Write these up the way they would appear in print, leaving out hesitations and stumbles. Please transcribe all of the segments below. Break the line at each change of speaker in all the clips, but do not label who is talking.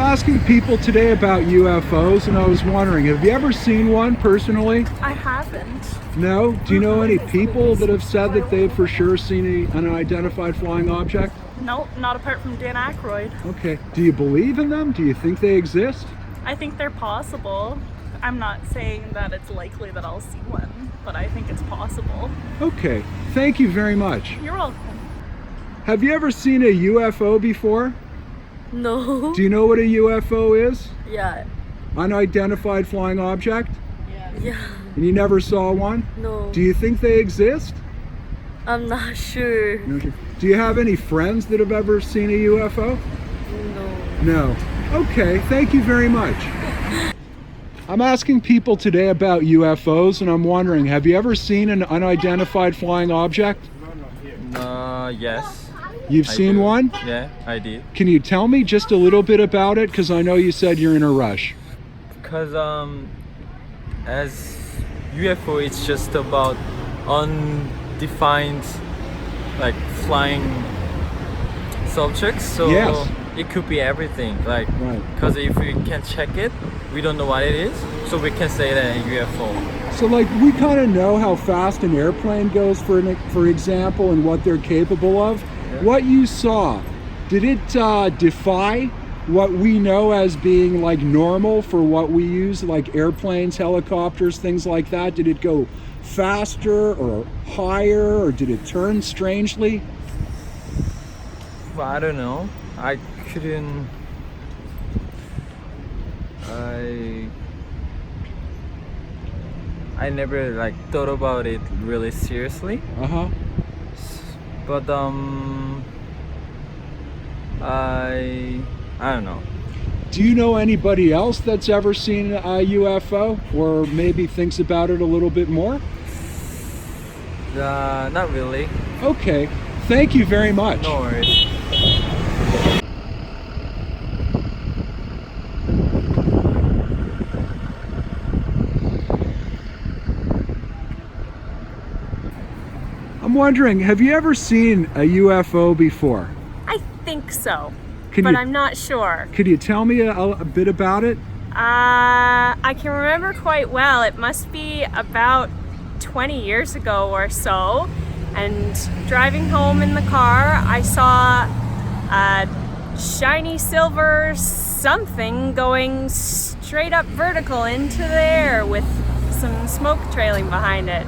asking people today about UFOs, and I was wondering, have you ever seen one personally?
I haven't.
No? Do you know any people that have said that they've for sure seen an unidentified flying object?
Nope, not apart from Dan Aykroyd.
Okay. Do you believe in them? Do you think they exist?
I think they're possible. I'm not saying that it's likely that I'll see one, but I think it's possible.
Okay. Thank you very much.
You're welcome.
Have you ever seen a UFO before?
No.
Do you know what a UFO is?
Yeah.
Unidentified flying object?
Yeah.
And you never saw one?
No.
Do you think they exist?
I'm not sure.
No. Do you have any friends that have ever seen a UFO?
No.
No. Okay, thank you very much. I'm asking people today about UFOs, and I'm wondering, have you ever seen an unidentified flying object?
Yes.
You've seen
do.
one?
Yeah, I did.
Can you tell me just a little bit about it? Because I know you said you're in a rush.
Because as UFO, it's just about undefined, like flying subjects. So
Yes.
it could be everything. Like,
Right.
because if we can check it, we don't know what it is. So we can say that a UFO.
So like we kind of know how fast an airplane goes, for example, and what they're capable of.
Yeah.
What you saw, did it defy what we know as being like normal for what we use, like airplanes, helicopters, things like that? Did it go faster or higher, or did it turn strangely?
Well, I don't know. I couldn't. I never like thought about it really seriously.
Uh-huh.
But I don't know.
Do you know anybody else that's ever seen a UFO, or maybe thinks about it a little bit more?
Not really.
Okay, thank you very much.
No worries.
I'm wondering, have you ever seen a UFO before?
I think so,
Can
but
you
I'm not sure.
could you tell me a bit about it?
I can remember quite well. It must be about 20 years ago or so. And driving home in the car, I saw a shiny silver something going straight up vertical into the air with some smoke trailing behind it.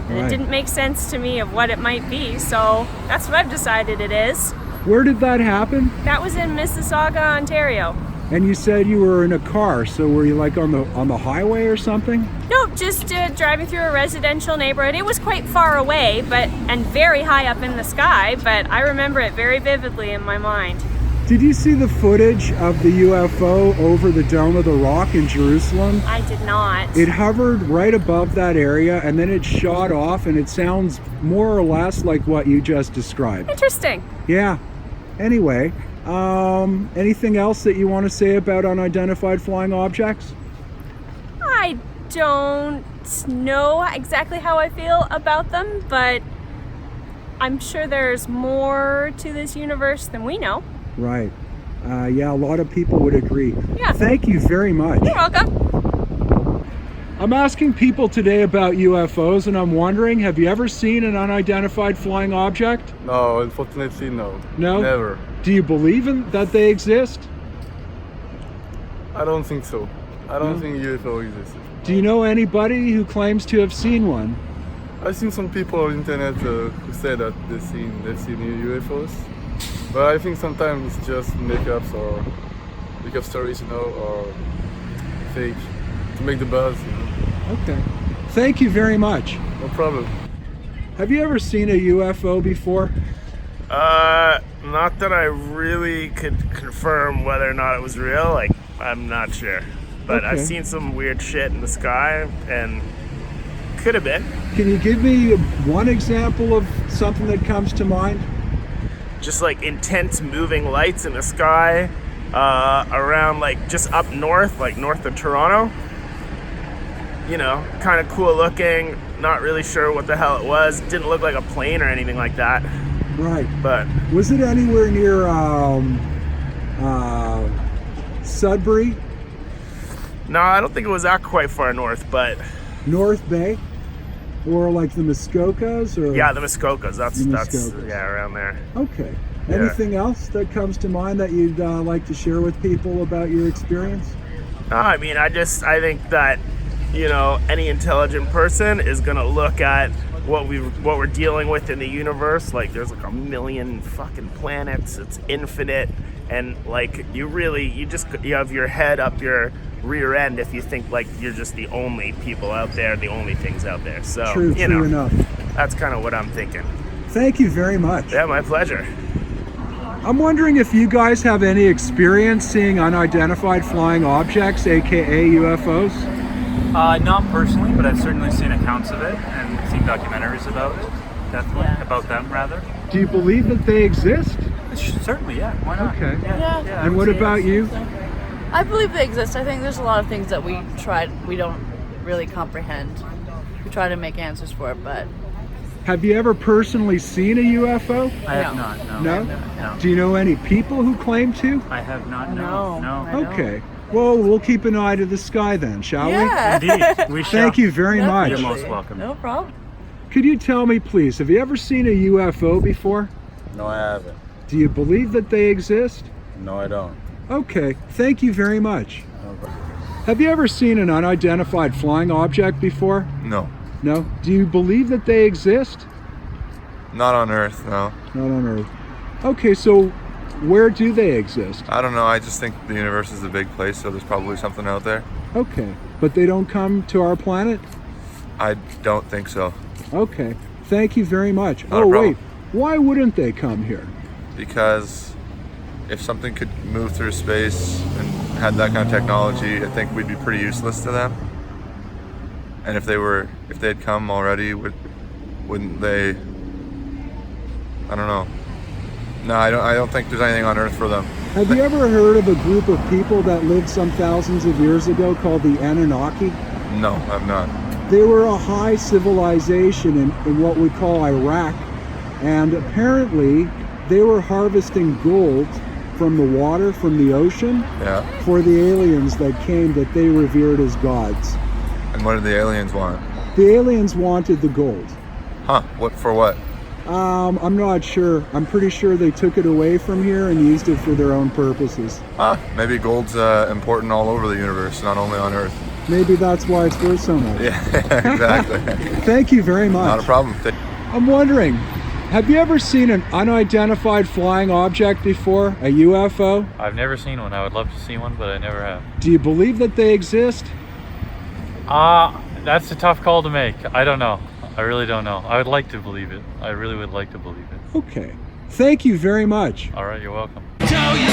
And
Right.
it didn't make sense to me of what it might be, so that's what I've decided it is.
Where did that happen?
That was in Mississauga, Ontario.
And you said you were in a car, so were you like on the highway or something?
No, just driving through a residential neighborhood. It was quite far away, and very high up in the sky, but I remember it very vividly in my mind.
Did you see the footage of the UFO over the Dome of the Rock in Jerusalem?
I did not.
It hovered right above that area, and then it shot off, and it sounds more or less like what you just described.
Interesting.
Yeah. Anyway, anything else that you want to say about unidentified flying objects?
I don't know exactly how I feel about them, but I'm sure there's more to this universe than we know.
Right. Yeah, a lot of people would agree.
Yeah.
Thank you very much.
You're welcome.
I'm asking people today about UFOs, and I'm wondering, have you ever seen an unidentified flying object?
No, unfortunately, no.
No?
Never.
Do you believe that they exist?
I don't think so. I don't think UFO exists.
Do you know anybody who claims to have seen one?
I've seen some people on the internet who say that they've seen UFOs, but I think sometimes it's just make-ups or make-up stories, or fake to make the buzz.
Okay. Thank you very much.
No problem.
Have you ever seen a UFO before?
Not that I really could confirm whether or not it was real. Like, I'm not sure. But I've
Okay.
seen some weird shit in the sky, and could have been.
Can you give me one example of something that comes to mind?
Just like intense moving lights in the sky, around like just up north, like north of Toronto. You know, kind of cool looking. Not really sure what the hell it was. Didn't look like a plane or anything like that.
Right.
But
Was it anywhere near Sudbury,
No, I don't think it was that quite far north, but
North Bay, or like the Muskokas, or
yeah, the Muskokas. That's
Muskokas.
yeah, around there.
Okay.
Yeah.
Anything else that comes to mind that you'd like to share with people about your experience?
No, I mean, I think that, you know, any intelligent person is gonna look at what we're dealing with in the universe. Like, there's like a million fucking planets. It's infinite, and like you have your head up your rear end if you think like you're just the only people out there, the only things out there. So
True enough.
That's kind of what I'm thinking.
Thank you very much.
Yeah, my pleasure.
I'm wondering if you guys have any experience seeing unidentified flying objects, aka UFOs?
Not personally, but I've certainly seen accounts of it and seen documentaries about it. Definitely.
Yeah.
About them, rather.
Do you believe that they exist?
Certainly, yeah. Why not?
Okay.
Yeah.
And what about you?
I believe they exist. I think there's a lot of things that we don't really comprehend. We try to make answers for it, but
Have you ever personally seen a UFO?
I have
No.
not, no.
No?
No.
Do you know any people who claim to?
I have not,
No.
no.
I don't.
Okay. Well, we'll keep an eye to the sky then, shall
yeah.
Indeed, we shall.
Thank you very much.
You're most welcome.
No problem.
Could you tell me, please, have you ever seen a UFO before?
No, I haven't.
Do you believe that they exist?
No, I don't.
Okay. Thank you very much.
No, but-
Have you ever seen an unidentified flying object before?
No,
No? Do you believe that they exist?
not on Earth, no.
Not on Earth. Okay, so where do they exist?
I don't know, I just think the universe is a big place, so there's probably something out there.
Okay, but they don't come to our planet?
I don't think so,
Okay, thank you very much.
Not a
Oh,
problem.
wait, why wouldn't they come here?
because if something could move through space and had that kind of technology, I think we'd be pretty useless to them. And if they'd come already, wouldn't they? I don't know. No, I don't think there's anything on Earth for them.
Have you ever heard of a group of people that lived some thousands of years ago called the Anunnaki?
No, I'm not.
They were a high civilization in what we call Iraq, and apparently they were harvesting gold from the water, from the ocean,
Yeah.
for the aliens that came that they revered as gods.
And what did the aliens want?
The aliens wanted the gold.
Huh? What for? What?
I'm not sure. I'm pretty sure they took it away from here and used it for their own purposes.
Maybe gold's important all over the universe, not only on Earth.
Maybe that's why it's worth so much.
Yeah, exactly.
Thank you very much.
Not a problem.
I'm wondering, have you ever seen an unidentified flying object before? A UFO?
I've never seen one. I would love to see one, but I never have.
Do you believe that they exist?
That's a tough call to make. I don't know. I really don't know. I would like to believe it. I really would like to believe it.
Okay. Thank you very much.
All right, you're welcome.
Tell you